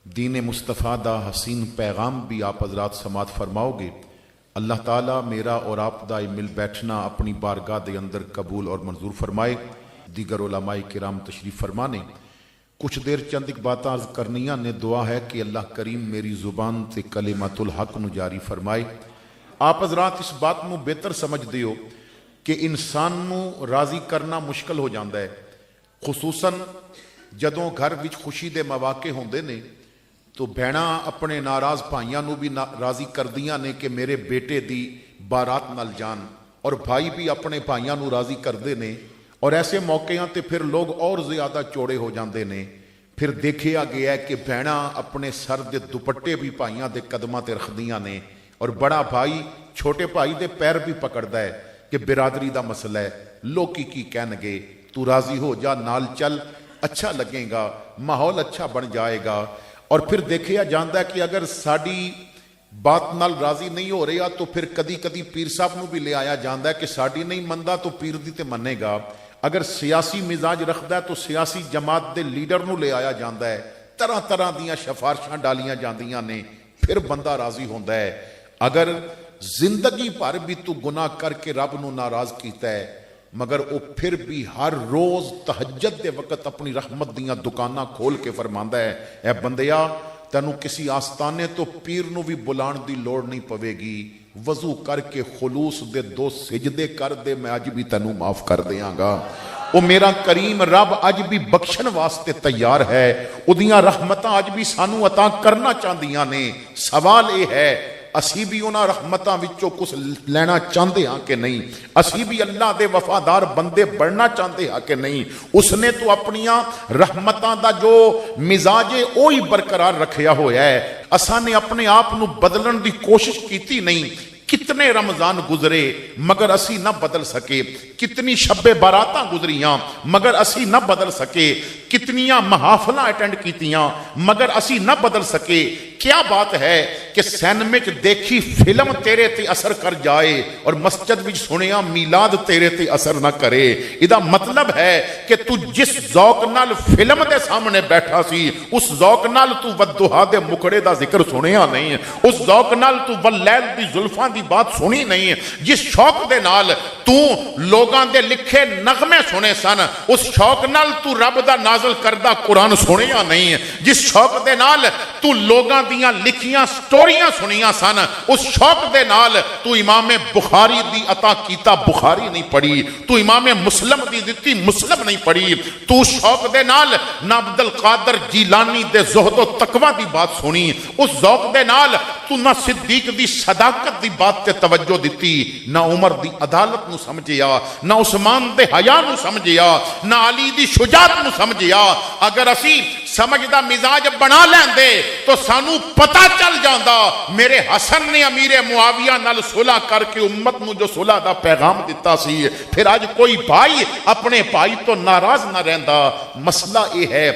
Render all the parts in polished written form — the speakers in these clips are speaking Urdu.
دین مصطفیٰ دا حسین پیغام بھی آپ حضرات سماعت فرماؤ گے۔ اللہ تعالیٰ میرا اور آپ دا مل بیٹھنا اپنی بارگاہ دے اندر قبول اور منظور فرمائے۔ دیگر علماء کرام تشریف فرمانے، کچھ دیر چند ایک باتیں عرض کرنیاں نے، دعا ہے کہ اللہ کریم میری زبان تے کلمۃ الحق نو جاری فرمائے۔ آپ حضرات اس بات نو بہتر سمجھ دیو کہ انسان نو راضی کرنا مشکل ہو جاندہ ہے، خصوصاً جدوں گھر وچ خوشی دے مواقع ہوندے نے تو بھیڑاں اپنے ناراض بھائیاں نو بھی راضی کردیاں نے کہ میرے بیٹے دی بارات نال جان، اور بھائی بھی اپنے بھائیاں نو راضی کردے نے، اور ایسے موقعاں تے پھر لوگ اور زیادہ چوڑے ہو جاندے نے۔ پھر دیکھیا گیا ہے کہ بھیڑاں اپنے سر دے دوپٹے بھی بھائیاں دے قدماں تے رکھدیاں نے، اور بڑا بھائی چھوٹے بھائی دے پیر بھی پکڑدا ہے کہ برادری دا مسئلہ ہے، لوکی کی کہن گے، تو راضی ہو جا، نال چل، اچھا لگے گا، ماحول اچھا بن جائے گا۔ اور پھر دیکھیا جاندہ ہے کہ اگر ساڑی بات نال راضی نہیں ہو رہا تو پھر کدی کدی پیر صاحب نو بھی لے آیا جاندہ ہے کہ ساڑی نہیں مندہ تو پیر دی تے منے گا۔ اگر سیاسی مزاج رکھدا ہے تو سیاسی جماعت دے لیڈر نو لے آیا جاندہ ہے، طرح طرح دیاں سفارشاں ڈالیاں جاندیاں نے، پھر بندہ راضی ہوندہ ہے۔ اگر زندگی بھر بھی تو گناہ کر کے رب نو ناراض کیتا ہے، مگر وہ پھر بھی ہر روز تہجد دے وقت اپنی رحمت دیاں دکانہ کھول کے فرماندہ ہے، اے بندیا تینو کسی آستانے تو پیر نو بھی بلان دی لوڑ نہیں پوے گی، وضو کر کے خلوص دے 2 سجدے کر دے، میں آج بھی تینو معاف کر دیاں گا۔ وہ میرا کریم رب آج بھی بخشن واسطے تیار ہے، ادیاں رحمتاں آج بھی سانو عطا کرنا چاندیاں نے۔ سوال یہ ہے اسی بھی انہاں رحمتاں وچوں کچھ لینا چاندے ہاں کہ نہیں؟ اسی بھی اللہ دے وفادار بندے بڑھنا چاندے ہاں کہ نہیں؟ اس نے تو اپنیاں رحمتاں دا جو مزاج ہے وہی برقرار رکھیا ہویا ہے، اساں نے اپنے آپ نو بدلن دی کوشش کیتی نہیں۔ کتنے رمضان گزرے مگر اسی نہ بدل سکے، کتنی شب باراتاں گزریاں مگر اسی نہ بدل سکے، کتنیاں محافلاں اٹینڈ کیتیاں مگر اسی نہ بدل سکے۔ کیا بات ہے کہ سینمے چ دیکھی فلم تیرے تے اثر کر جائے اور مسجد وچ سنیا میلاد تیرے تے اثر نہ کرے۔ ادا مطلب ہے کہ تو جس ذوق نال فلم دے سامنے بیٹھا سی، اس ذوق نال تو والضحیٰ دے مکڑے دا ذکر سنیا نہیں، اس ذوق نال تو واللیل دی زلفاں دی بات سنی نہیں، جس شوق دے نال تو لوگاں دے لکھے نغمے سنے سن، اس شوق نال تو رب دا نازل کردہ قرآن سنیا نہیں، جس شوق دے نال تو لوگاں دیاں لکھیاں سٹوریاں سنیاں سن، اس شوق دے نال تو امام بخاری دی عطا کیتا بخاری نہیں پڑھی، تو امام مسلم دی دتی مسلم نہیں پڑھی، تو شوق دے نال نہ عبد القادر جیلانی دے زہد و تقوی دی بات سنی، اس ذوق دے نال تو نہ صدیق دی صداقت دی بات تے توجہ دیتی، نہ عمر دی عدالت نو سمجھیا، نہ عثمان دے حیا نو سمجھیا، نہ علی دی شجاعت نو سمجھیا۔ اگر اسی سمجھدا مزاج بنا لیندے تو سانو پتہ چل جاندا میرے حسن نے امیر معاویہ نال صلح کر کے امت نو جو صلح دا پیغام دیتا سی، پھر آج کوئی بھائی اپنے بھائی تو ناراض نہ رہندا۔ مسئلہ یہ ہے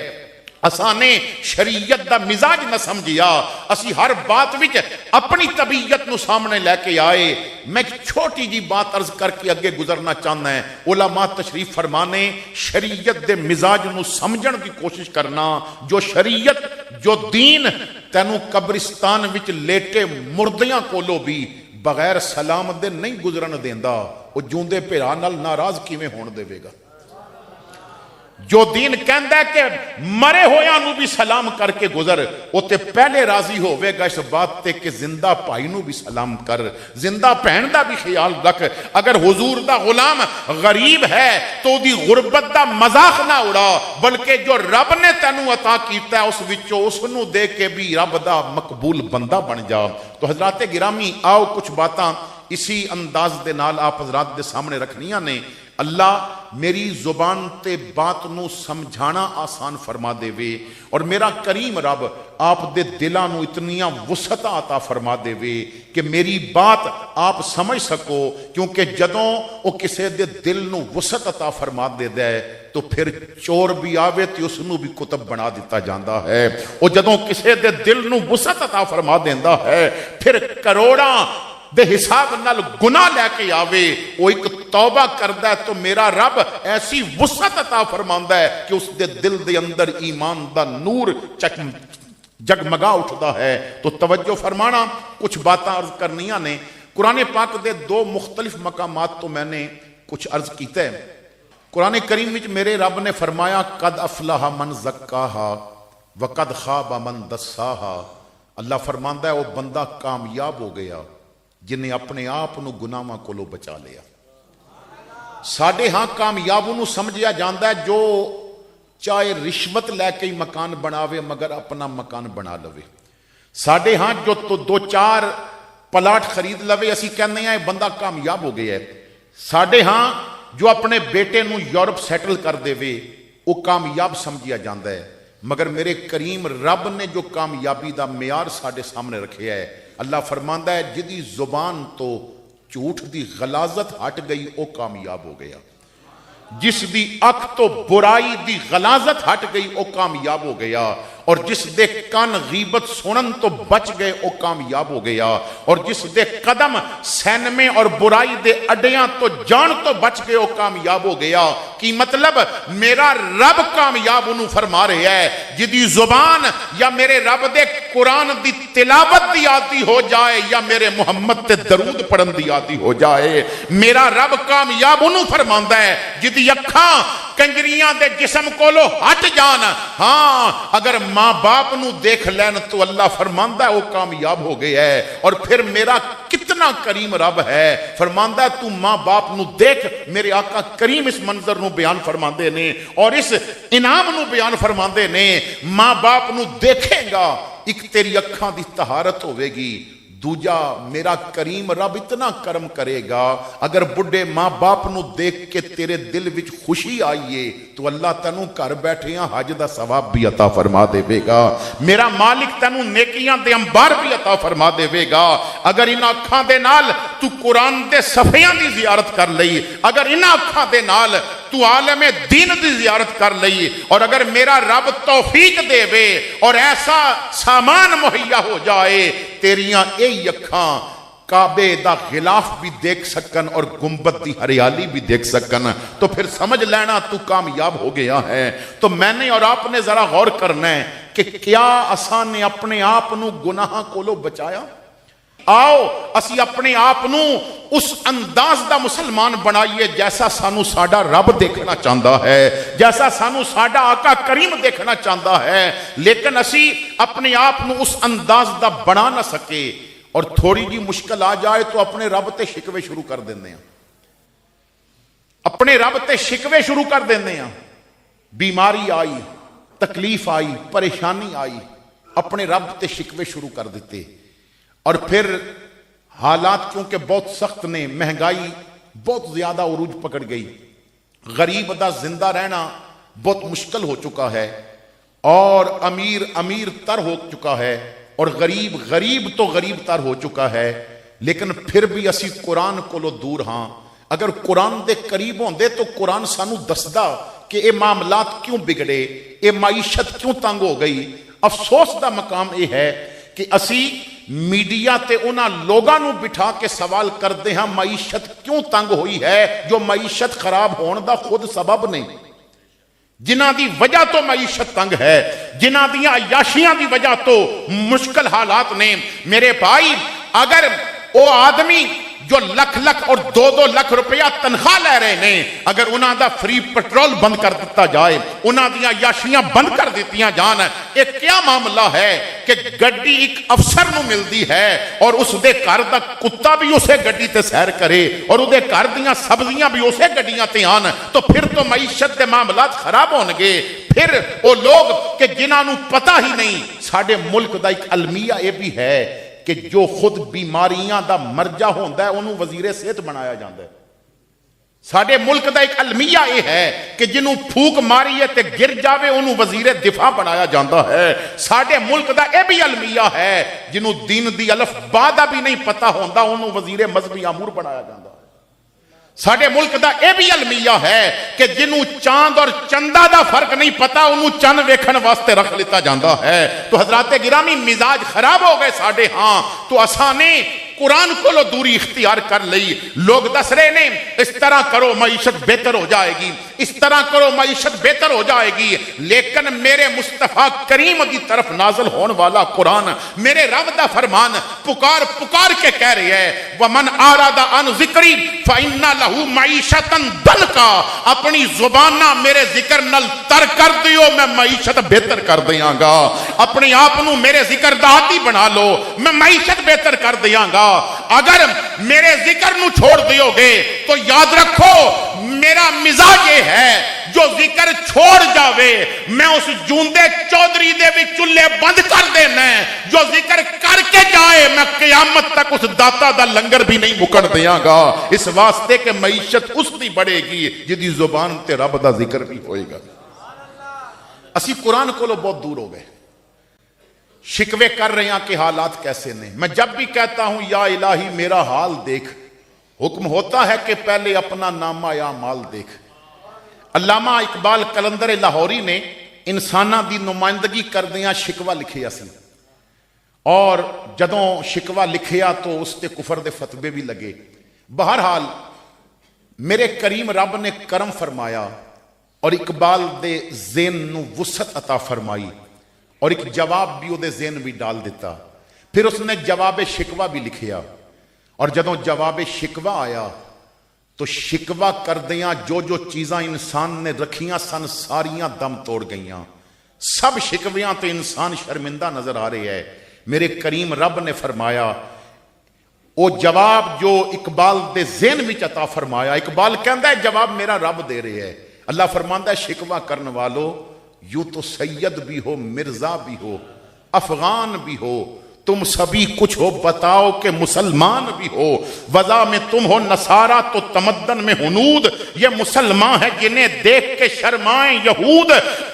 اساں نے شریعت دا مزاج نہ سمجھیا، اسی ہر بات وچ اپنی طبیعت نو سامنے لے کے آئے۔ میں چھوٹی جی بات عرض کر کے اگے گزرنا چاہنا ہے، علماء تشریف فرمانے شریعت دے مزاج نو سمجھن دی کوشش کرنا۔ جو شریعت جو دین تینو قبرستان وچ لیٹے مردیاں کولو بھی بغیر سلام دے نہیں گزرن دیندا، وہ جوندے پیرا نال ناراض کیویں ہون دے گا؟ جو دین کہندا ہے کہ مرے ہویا نو بھی سلام کر کے گزر، وہ تے پہلے راضی ہوئے گا اس بات تے کہ زندہ بھائی نو بھی سلام کر، زندہ بہن دا بھی خیال رکھ۔ اگر حضور دا غلام غریب ہے تو دی غربت دا مذاق نہ اڑا، بلکہ جو رب نے تینو عطا کیتا ہے اس وچوں اس نو دے کے بھی رب دا مقبول بندہ بن جا۔ تو حضرات گرامی آؤ کچھ باتاں اسی انداز دے نال آپ حضرات دے سامنے رکھنیاں نے۔ اللہ میری زبان تے بات نو سمجھانا آسان فرما دے وے، اور میرا کریم رب آپ دے دلاں نو اتنیاں وسعتاں عطا فرما دے وے کہ میری بات آپ سمجھ سکو، کیونکہ جدوں او کسے دے دل نو وسعت عطا فرما دے دے تو پھر چور بھی آوے تے اس نو بھی کتب بنا دیتا جاندا ہے۔ او جدوں کسے دے دل نو وسعت عطا فرما دیندا ہے پھر کروڑاں بے حساب نال گناہ لے کے آوے، وہ ایک توبہ کردہ ہے تو میرا رب ایسی وسعت عطا فرماندا ہے کہ اس دے دل دے اندر ایمان دا نور جگمگا اٹھتا ہے۔ تو توجہ فرمانا، کچھ باتاں عرض کرنیاں نے۔ قرآن پاک دے دو مختلف مقامات تو میں نے کچھ عرض کیتا ہے۔ قرآن کریم وچ میرے رب نے فرمایا قد افلح من زکاہا وقد خاب من دساہا۔ اللہ فرماندا ہے وہ بندہ کامیاب ہو گیا جنہیں اپنے آپ نو گناہاں کولوں بچا لیا۔ ساڈے ہاں کامیاب نو سمجھیا جاندا ہے جو چاہے رشوت لے کے ہی مکان بناوے مگر اپنا مکان بنا لوے۔ ساڈے ہاں جو تو دو چار پلاٹ خرید لوے اسی کہنے ہیں بندہ کامیاب ہو گیا ہے۔ ساڈے ہاں جو اپنے بیٹے نو یورپ سیٹل کر دے وے وہ کامیاب سمجھیا جاندا ہے۔ مگر میرے کریم رب نے جو کامیابی دا معیار ساڈے سامنے رکھیا ہے، اللہ فرماندا ہے جدی زبان تو جھوٹ دی غلاظت ہٹ گئی وہ کامیاب ہو گیا، جس دی اکھ تو برائی دی غلاظت ہٹ گئی وہ کامیاب ہو گیا، اور جس دے کان غیبت سنن تو بچ گئے وہ کامیاب ہو گیا، اور جس دے قدم سینمے اور برائی دے اڈیاں تو جان تو بچ گئے وہ کامیاب ہو گیا۔ کی مطلب میرا رب کامیاب انہوں فرما رہے ہے جدی زبان یا میرے رب دے قرآن دی تلاوت دی آتی ہو جائے یا میرے محمد تے درود پڑھن دی آتی ہو جائے، میرا رب کامیاب انہوں فرماندا ہے جدی اکھاں کنجریاں دے جسم کولو ہٹ جان۔ ہاں اگر ماں باپ نو دیکھ لین تو اللہ فرماندا ہے وہ کامیاب ہو گیا ہے۔ اور پھر میرا کتنا کریم رب ہے، فرماندا ہے تو ماں باپ نو دیکھ۔ میرے آقا کریم اس منظر نو بیان فرماندے نے اور اس انعام نو بیان فرماندے نے، ماں باپ نو دیکھے گا ایک تیری اکھاں دی طہارت ہوے گی، دوجا میرا کریم رب اتنا کرم کرے گا اگر بڑھے ماں باپ نو دیکھ کے تیرے دل وچ خوشی آئیے تو اللہ تینوں گھر بیٹھے حج دا ثواب بھی عطا فرما دے گا، میرا مالک تینوں نیکیاں دے انبار بھی عطا فرما دے گا۔ اگر ان اکھاں دے نال تو قرآن دے صفحیاں دی زیارت کر لئی، اگر ان اکھاں دے نال تو عالم دین دی زیارت کر لئی، اور اگر میرا رب توفیق دے وے اور ایسا سامان مہیا ہو جائے تیریاں اے اکھاں کعبے دا غلاف بھی دیکھ سکن اور گنبد دی ہریالی بھی دیکھ سکن تو پھر سمجھ لینا تو کامیاب ہو گیا ہے۔ تو میں نے اور آپ نے ذرا غور کرنا ہے کہ کیا اساں نے اپنے آپ نو گناہ کولو بچایا؟ آؤ اسی اپنے آپ نو اس انداز دا مسلمان بنائیے جیسا سانو ساڈا رب دیکھنا چاہتا ہے، جیسا سانو ساڈا آقا کریم دیکھنا چاہتا ہے، لیکن اسی اپنے آپ نو اس انداز دا بنا نہ سکے اور تھوڑی جی مشکل آ جائے تو اپنے رب تے شکوے شروع کر دیندے ہیں، اپنے رب تے شکوے شروع کر دیندے ہیں۔ بیماری آئی، تکلیف آئی، پریشانی آئی، اپنے رب تے شکوے شروع کر دیتے، اور پھر حالات کیونکہ بہت سخت نے، مہنگائی بہت زیادہ عروج پکڑ گئی، غریب دا زندہ رہنا بہت مشکل ہو چکا ہے، اور امیر امیر تر ہو چکا ہے، اور غریب غریب تو غریب تر ہو چکا ہے، لیکن پھر بھی اسی قرآن کو دور ہاں۔ اگر قرآن دے قریب ہوندے تو قرآن سانو دسدا کہ اے معاملات کیوں بگڑے، اے معیشت کیوں تنگ ہو گئی۔ افسوس دا مقام یہ ہے کہ اسی میڈیا تے انہاں لوگاں نو بٹھا کے سوال کردے ہاں معیشت کیوں تنگ ہوئی ہے جو معیشت خراب ہون دا خود سبب نہیں، جنہ دی وجہ تو معیشت تنگ ہے، جنہ دیاں عیاشیاں دی وجہ تو مشکل حالات نے۔ میرے بھائی اگر او آدمی جو لکھ لکھ اور دو دو لکھ روپیہ تنخواہ لے رہے ہیں، اگر انہاں دا فری پٹرول بند کر دیتا جائے، انہاں دیاں عیاشیاں بند کر دیتیاں جان، ایک کیا معاملہ ہے کہ گڈی ایک افسر نو ملدی ہے اور اس دے گھر دا کتا بھی اسے گڈی تے سیر کرے اور اس دے گھر دیاں سبزیاں بھی اسے گڈیاں تے آن، تو پھر تو معیشت دے معاملات خراب ہونگے۔ پھر وہ لوگ کہ جنہاں نو پتہ ہی نہیں، ساڈے ملک دا ایک المیہ یہ بھی ہے کہ جو خود بیماریاں دا مرجع ہوندا ہے انہوں وزیر صحت بنایا جاندہ ہے۔ ساڈے ملک دا ایک المیہ یہ ہے کہ جنہوں پھوک ماری ہے تے گر جاوے انہوں وزیر دفاع بنایا جاندہ ہے۔ ساڈے ملک دا یہ بھی المیہ ہے جنہوں دین دی الف با دا بھی نہیں پتہ ہوندا انہوں وزیر مذہبی امور بنایا جاندہ ہے۔ ساڈے ملک دا یہ بھی المیہ ہے کہ جنہوں چاند اور چندہ دا فرق نہیں پتا انہوں چند ویکھن واسطے رکھ لیتا جاندہ ہے۔ تو حضرات گرامی مزاج خراب ہو گئے ساڈے ہاں، تو اساں نے قرآن کو لو دوری اختیار کر لی. لوگ دس رہے نے اس طرح کرو معیشت بہتر ہو جائے گی, اس طرح کرو معیشت بہتر ہو جائے گی, لیکن میرے مصطفیٰ کریم دی طرف نازل ہون والا قرآن, میرے رب دا فرمان پکار پکار کے کہہ رہی ہے وَمَنْ آرَادَ عَنْ ذِكْرِي فَإِنَّ لَهُ مَعِيشَةً ضَنْكَا. اپنی زبانہ میرے ذکر نل تر کر دیو, میں معیشت بہتر کر دیاں گا. اپنی آپ نو میرے ذکر دا عادی بنا لو, میں معیشت بہتر کر دیاں گا. اگر میرے ذکر نو چھوڑ دیو گے تو یاد رکھو میرا مزاج یہ ہے جو ذکر چھوڑ جاوے میں اس جوندے چودری دے بھی چلے بند کر دینا ہے, جو ذکر کر کے جائے میں قیامت تک اس داتا دا لنگر بھی نہیں مکڑ دیاں گا. اس واسطے کہ معیشت اس دی بڑھے گی جدی زبان تے رب دا ذکر بھی ہوئے گا. اسی قرآن کو لو بہت دور ہو گئے, شکوے کر رہے ہیں کہ حالات کیسے نہیں. میں جب بھی کہتا ہوں یا الہی میرا حال دیکھ, حکم ہوتا ہے کہ پہلے اپنا نامہ یا مال دیکھ. علامہ اقبال کلندر لاہوری نے انسانہ دی نمائندگی کر دیاں شکوہ لکھیا سی, اور جدوں شکوہ لکھیا تو اس تے کفر دے فتوے بھی لگے. بہرحال میرے کریم رب نے کرم فرمایا اور اقبال دے ذہن نو وسعت عطا فرمائی اور ایک جواب بھی او دے ذہن بھی ڈال دیتا. پھر اس نے جواب شکوہ بھی لکھیا, اور جدوں جواب شکوہ آیا تو شکوہ کردیاں جو جو چیزاں انسان نے رکھیاں سن ساریاں دم توڑ گئیاں. سب شکویاں تو انسان شرمندہ نظر آ رہے ہے. میرے کریم رب نے فرمایا وہ جواب جو اقبال دے ذہن وچ عطا فرمایا, اقبال کہندا ہے جواب میرا رب دے رہے ہے. اللہ فرماندا ہے شکوہ کرن والو یوں تو سید بھی ہو, مرزا بھی ہو, افغان بھی ہو, تم سبھی کچھ ہو, بتاؤ کہ مسلمان بھی ہو. وضع میں تم ہو نصارہ تو تمدن میں ہنود, یہ مسلمان ہے جنہیں دیکھ کے شرمائیں یہود.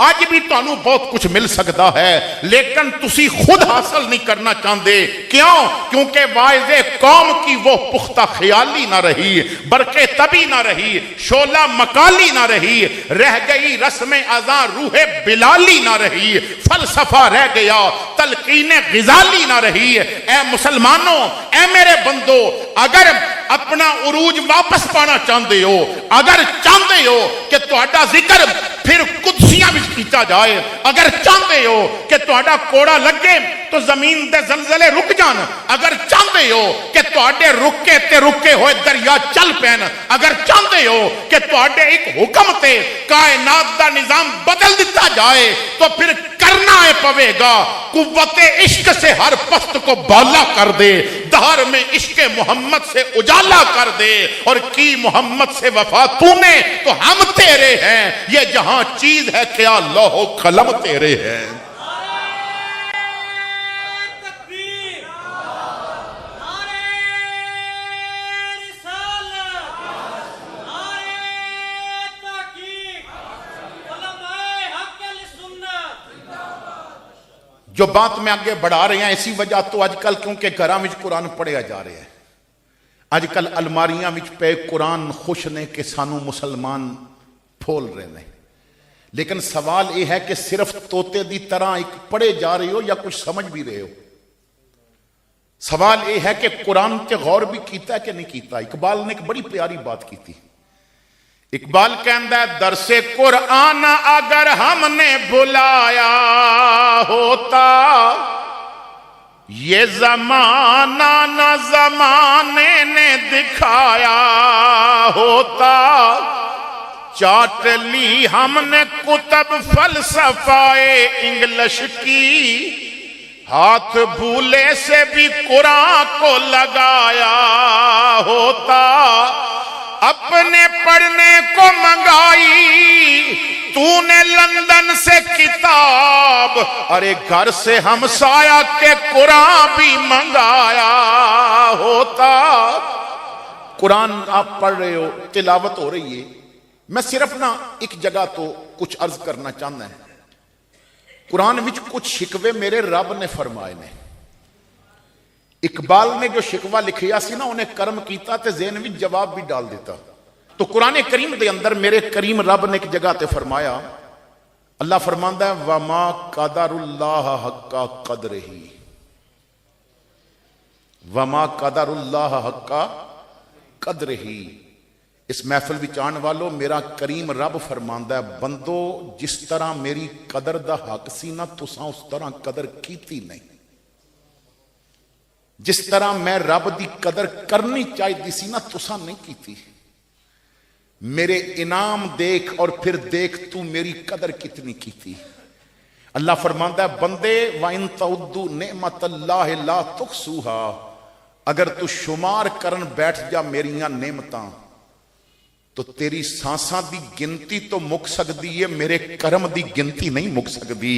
آج بھی تانوں بہت کچھ مل سکتا ہے لیکن تسی خود حاصل نہیں کرنا چاہتے. کیوں؟ کیونکہ واعظ قوم کی وہ پختہ خیالی نہ رہی, برقے طبی نہ رہی, شعلہ مکالی نہ رہی, رہ گئی رسم اذاں روح بلالی نہ رہی, فلسفہ رہ گیا تلقین غزالی نہ رہی. اے مسلمانوں, اے میرے بندو, اگر اپنا عروج واپس پانا چاہتے ہو, اگر چاہتے ہو کہ تہاڈا ذکر پھر قدسیاں بھی کیتا جائے, اگر چاہتے ہو کہ تہاڈا کوڑا لگے تو زمین دے زلزلے رک جان, اگر چاہتے ہو کہ تہاڈے رکے تے رکے ہوئے دریا چل پین, اگر چاہتے ہو کہ تہاڈے ایک حکم تے کائنات دا نظام بدل دیتا جائے تو پھر کرنا ہے پوے گا قوت عشق سے ہر پست کو بالا کر دے, دہر میں عشق محمد سے اجالا کر دے, اور کی محمد سے وفا تو نے تو ہم تیرے ہیں, یہ جہاں چیز ہے کیا لوح و قلم تیرے ہیں. جو بات میں آگے بڑھا رہے ہیں اسی وجہ تو آج کل کیونکہ گھراں وچ قرآن پڑھیا جا رہے ہیں, آج کل الماریاں وچ پہ قرآن خوش نے کہ سانو مسلمان پھول رہے ہیں. لیکن سوال یہ ہے کہ صرف توتے دی طرح ایک پڑھے جا رہے ہو یا کچھ سمجھ بھی رہے ہو. سوال یہ ہے کہ قرآن تے غور بھی کیتا ہے کہ نہیں کیتا. اقبال نے ایک بڑی پیاری بات کی تھی. اقبال کہندا ہے درس قرآن اگر ہم نے بلایا ہوتا, یہ زمانہ نہ زمانے نے دکھایا ہوتا, چاٹ لی ہم نے کتب فلسفہ انگلش کی, ہاتھ بھولے سے بھی قرآن کو لگایا ہوتا, اپنے پڑھنے کو منگائی تو نے لندن سے کتاب, ارے گھر سے ہمسایہ کے قرآن بھی منگایا ہوتا. قرآن آپ پڑھ رہے ہو, تلاوت ہو رہی ہے, میں صرف نا ایک جگہ تو کچھ عرض کرنا چاہتا ہے. قرآن وچ کچھ شکوے میرے رب نے فرمائے نے. اقبال نے جو شکوہ لکھیا سی نا انہیں کرم کیتا تے ذہن وچ جواب بھی ڈال دیتا. تو قرآن کریم دے اندر میرے کریم رب نے ایک جگہ تے فرمایا, اللہ فرماندا ہے وَمَا قَدَرُ اللَّهَ حَقَّ قَدْرِهِ, وما قدر اللہ حق قدر ہی. اس محفل وچ آن والو میرا کریم رب فرماندا ہے بندو جس طرح میری قدر دا حق سی نا تساں اس طرح قدر کیتی نہیں. جس طرح میں رب دی قدر کرنی چاہیے سی نا تساں نہیں کیتی. میرے انعام دیکھ اور پھر دیکھ تو میری قدر کتنی کیتی. اللہ فرماندا ہے بندے وَإِن تَعُدُّوا نِعْمَةَ اللَّهِ لَا تُحْصُوهَا، اگر تو شمار کرن بیٹھ جا میریاں نعمتاں تو تیری سانساں دی گنتی تو مک سکتی ہے، میرے کرم دی گنتی نہیں مک سکتی.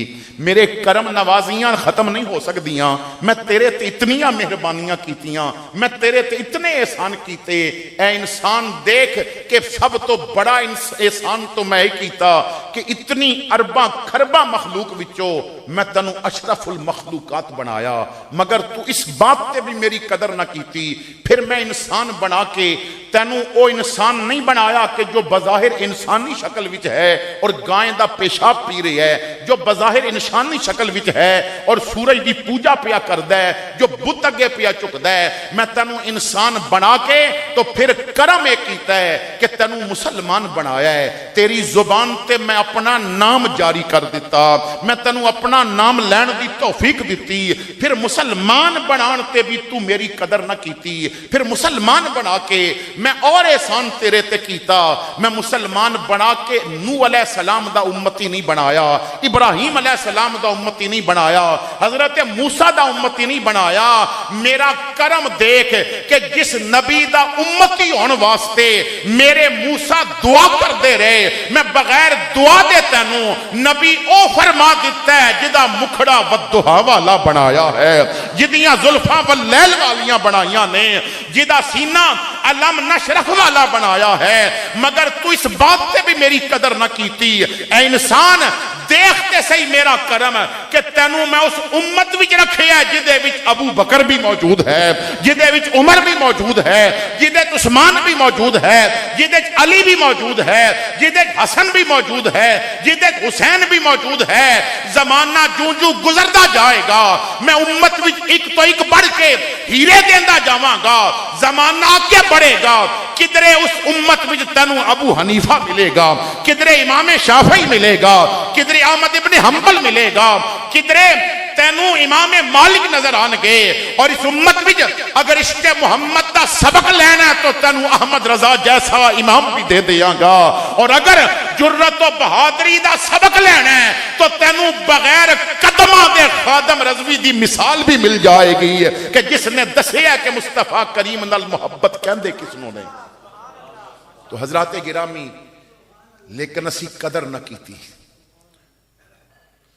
میرے کرم نوازیاں ختم نہیں ہو سکتیاں. میں تیرے تے اتنیاں مہربانیاں کیتیاں، میں تیرے تے اتنے احسان کیتے. اے انسان دیکھ کہ سب تو بڑا احسان تو میں کیتا کہ اتنی ارباں کھرباں مخلوق وچوں میں تنو اشرف المخلوقات بنایا، مگر تو اس بات تے بھی میری قدر نہ کیتی. پھر میں انسان بنا کے تینوں او انسان نہیں بنایا کہ جو بظاہر انسانی شکل وچ ہے اور گائیں دا پیشاب پی رہی ہے، جو بظاہر انسانی شکل وچ ہے اور سورج دی پوجا پیا کردا ہے، جو بت اگے پیا چکدا ہے. میں تینوں انسان بنا کے تو پھر کرم ایک کیتا ہے کہ تینوں مسلمان بنایا ہے. تیری زبان تے میں اپنا نام جاری کر دیتا، میں تینوں اپنا نام لین دی توفیق دیتی. پھر مسلمان بنان تے بھی تو میری قدر نہ کیتی. پھر مسلمان بنا کے میں اور احسان تیرے تے کیتا. میں مسلمان بنا کے نوح علیہ السلام دا امتی نہیں بنایا، ابراہیم علیہ السلام دا امتی نہیں بنایا، حضرت موسیٰ دا امتی نہیں بنایا. میرا کرم دیکھ کہ جس نبی دا امتی ہون واسطے میرے موسیٰ دعا کر دے رہے، میں بغیر دعا دے تینوں نبی او فرما دیتا ہے جدا مکھڑا ودہا والا بنایا ہے، جدیاں زلفاں واللیل والیاں بنائیاں نے، جدا سینہ علم نشرف والا بنایا ہے. مگر تو اس بات سے بھی میری قدر نہ کیتی. اے انسان دیکھتے صحیح میرا کرم کہ تینوں میں اس امت وچ رکھے ہے جدے وچ ابو بکر بھی موجود ہے، جدے وچ عمر بھی موجود ہے، جدے عثمان بھی موجود ہے، جدے علی بھی موجود ہے، جدے حسن بھی موجود ہے، جدے حسین بھی موجود ہے. زمانہ جوں جوں گزردا جائے گا میں امت وچ ایک تو ایک بڑھ کے ہیرے دیندا جاواں گا. زمانہ آگے بڑھے گا، کدرے اس امت وچ تینوں ابو حنیفہ ملے گا، کدرے امام شافعی ملے گا، کدرے احمد ابن حنبل ملے گا، کدرے تینوں امام مالک نظر آن گے. اور اس امت وچ اگر عشق محمد دا سبق لینا ہے تو تینوں احمد رضا جیسا امام بھی دے دیاں گا. اور اگر جرت و بہادری دا سبق لینا ہے تو تینوں بغیر قدماں دے خادم رضوی دی مثال بھی مل جائے گی کہ جس نے دسیا کہ مصطفیٰ کریم نال محبت کہندے کس نو نے. تو حضرات گرامی لیکن اسی قدر نہ کیتی.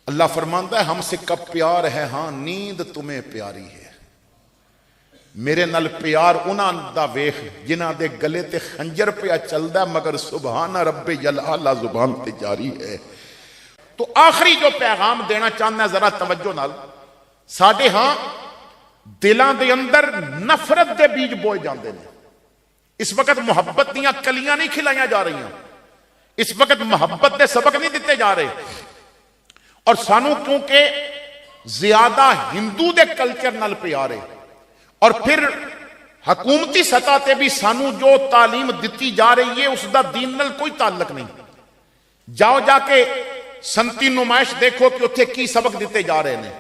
اللہ فرماندا ہے ہم سے کب پیار ہے، ہاں نیند تمہیں پیاری ہے. میرے نال پیار انہاں دا ویخ جنہاں دے گلے تے خنجر پہ چلدا مگر سبحان رب جلالہ زبان تے جاری ہے. تو آخری جو پیغام دینا چاہنا ہے ذرا توجہ نال، ساڈے ہاں دلاں دے اندر نفرت دے بیج بوئے جاندے نے. اس وقت محبت دیاں کلیاں نہیں کھلائیاں جا رہی ہیں، اس وقت محبت دے سبق نہیں دیتے جا رہے. اور سانو کیونکہ زیادہ ہندو دے کلچر نال پیارے اور پھر حکومتی سطح تے بھی سانو جو تعلیم دیتی جا رہی ہے اس دا دین نال کوئی تعلق نہیں. جاؤ جا کے سنتی نمائش دیکھو کہ اتھے کی سبق دیتے جا رہے ہیں.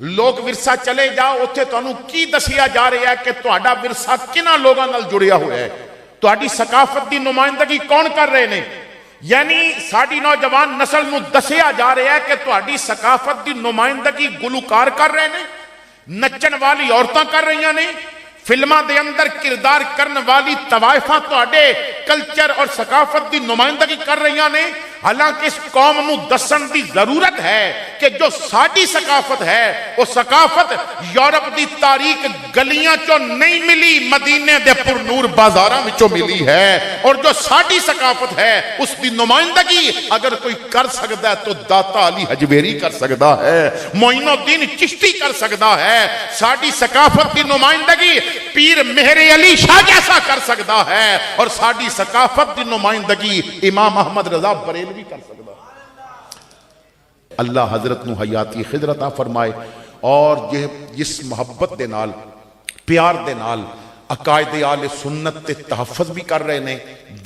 لوگ ورثہ چلے جاؤ اتھے تانوں کی دسیا جا رہا ہے کہ تہاڈا ورثہ کنہاں لوگاں نال جڑیا ہوا ہے، تہاڈی ثقافت دی نمائندگی کون کر رہے ہیں. یعنی ساڈی نوجوان نسل نو دسیا جا رہا ہے کہ تہاڈی ثقافت دی نمائندگی گلوکار کر رہے ہیں، نچن والی عورتاں کر رہی ہیں، فلماں دے اندر کردار کرن والی طوائفاں تہاڈے کلچر اور ثقافت دی نمائندگی کر رہی ہیں. حالانکہ اس قوم نو دسن دی ضرورت ہے کہ جو ساڈی ثقافت ہے وہ ثقافت یورپ دی تاریخ گلیاں چوں نہیں ملی، مدینے دے پر نور بازاراں وچوں ملی ہے. اور جو ساڈی ثقافت ہے اس دی نمائندگی اگر کوئی کر سکتا ہے تو داتا علی حجویری کر سکتا ہے، معین الدین چشتی کر سکتا ہے. ساڈی ثقافت دی نمائندگی پیر مہر علی شاہ جیسا کر سکتا ہے، اور ساڈی ثقافت دی نمائندگی امام احمد رضا بریلوی بھی کر سکتا. اللہ حضرت نو حیاتی خضر عطا فرمائے. اور جس محبت دے نال پیار دے نال عقائد آل سنت تے تحفظ بھی کر رہے نے،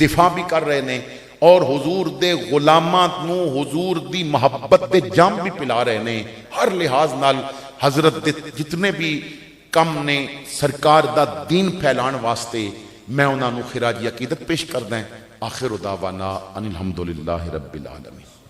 دفاع بھی کر رہے نے، اور حضور دے غلاماں نو حضور دی محبت دے جام بھی پلا رہے نے۔ ہر لحاظ نال حضرت دے جتنے بھی کم نے سرکار دا دین پھیلان واسطے میں انہاں نو خراج عقیدت پیش کردا ہاں۔ آخر دعوانا ان الحمدللہ رب العالمین۔